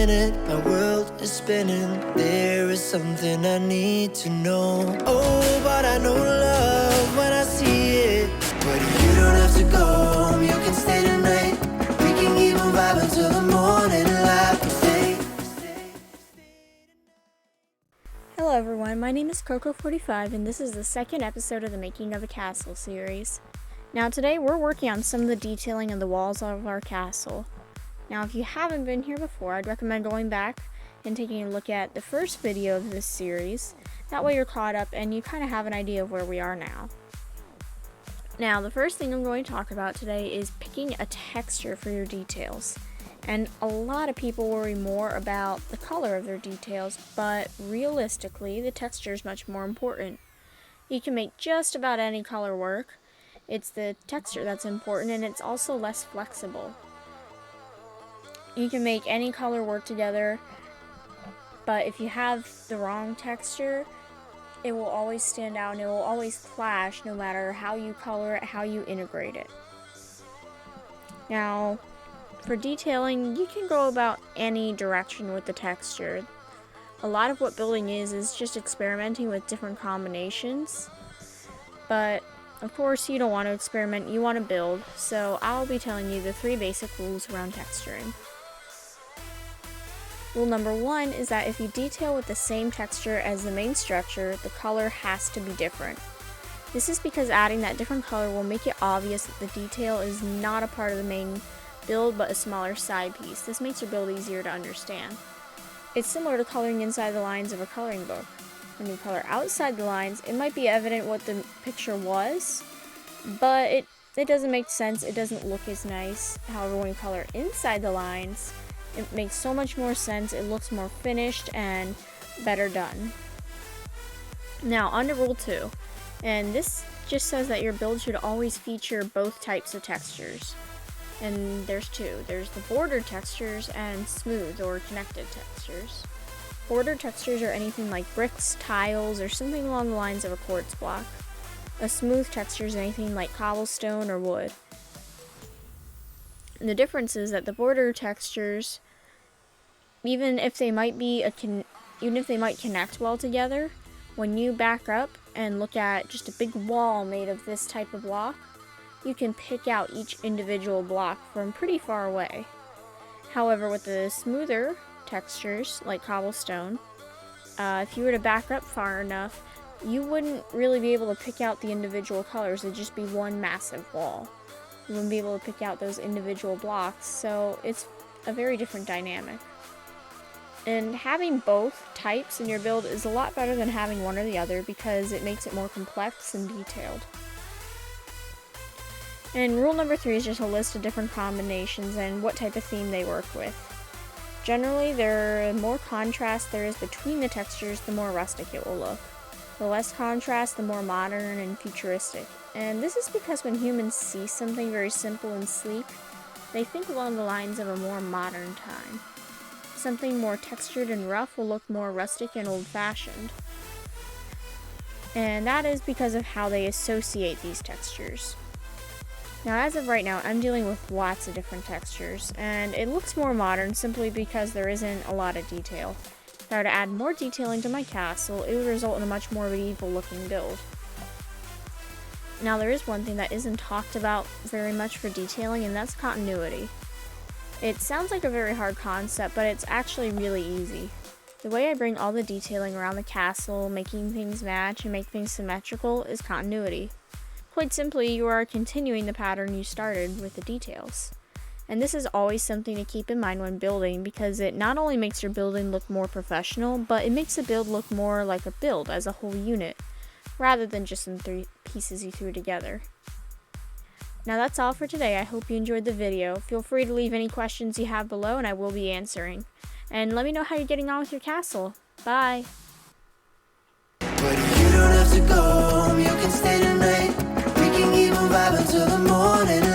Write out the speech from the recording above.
minute, my world is spinning. There is something I need to know. Oh, but I know love when I see it. But you don't have to go home, you can stay tonight. We can keep on vibing till the morning light. Hello everyone, my name is Coco45 and this is the second episode of the Making of a Castle series. Now today we're working on some of the detailing of the walls of our castle. Now if you haven't been here before, I'd recommend going back and taking a look at the first video of this series. That way you're caught up and you kind of have an idea of where we are now. Now the first thing I'm going to talk about today is picking a texture for your details. And a lot of people worry more about the color of their details, but realistically, the texture is much more important. You can make just about any color work. It's the texture that's important, and it's also less flexible. You can make any color work together, but if you have the wrong texture, it will always stand out and it will always clash no matter how you color it, how you integrate it. Now, for detailing, you can go about any direction with the texture. A lot of what building is just experimenting with different combinations. But, of course, you don't want to experiment, you want to build. So I'll be telling you the 3 basic rules around texturing. Rule number 1 is that if you detail with the same texture as the main structure, the color has to be different. This is because adding that different color will make it obvious that the detail is not a part of the main build but a smaller side piece. This makes your build easier to understand. It's similar to coloring inside the lines of a coloring book. When you color outside the lines, it might be evident what the picture was, but it doesn't make sense, it doesn't look as nice. However, when you color inside the lines, it makes so much more sense, it looks more finished and better done. Now, on to rule 2, and this just says that your build should always feature both types of textures. And there's 2. There's the border textures and smooth or connected textures. Border textures are anything like bricks, tiles, or something along the lines of a quartz block. A smooth texture is anything like cobblestone or wood. And the difference is that the border textures, even if they might connect well together, when you back up and look at just a big wall made of this type of block, you can pick out each individual block from pretty far away. However, with the smoother textures, like cobblestone, if you were to back up far enough, you wouldn't really be able to pick out the individual colors. It'd just be one massive wall. You wouldn't be able to pick out those individual blocks, so it's a very different dynamic. And having both types in your build is a lot better than having one or the other because it makes it more complex and detailed. And rule number 3 is just a list of different combinations and what type of theme they work with. Generally, the more contrast there is between the textures, the more rustic it will look. The less contrast, the more modern and futuristic. And this is because when humans see something very simple and sleek, they think along the lines of a more modern time. Something more textured and rough will look more rustic and old-fashioned. And that is because of how they associate these textures. Now, as of right now, I'm dealing with lots of different textures, and it looks more modern simply because there isn't a lot of detail. If I were to add more detailing to my castle, it would result in a much more medieval looking build. Now, there is one thing that isn't talked about very much for detailing, and that's continuity. It sounds like a very hard concept, but it's actually really easy. The way I bring all the detailing around the castle, making things match and make things symmetrical, is continuity. Quite simply, you are continuing the pattern you started with the details. And this is always something to keep in mind when building because it not only makes your building look more professional, but it makes the build look more like a build as a whole unit, rather than just some 3 pieces you threw together. Now that's all for today. I hope you enjoyed the video. Feel free to leave any questions you have below and I will be answering. And let me know how you're getting on with your castle. Bye! But you don't have to go home, you can stay tonight. We can keep on vibing till the morning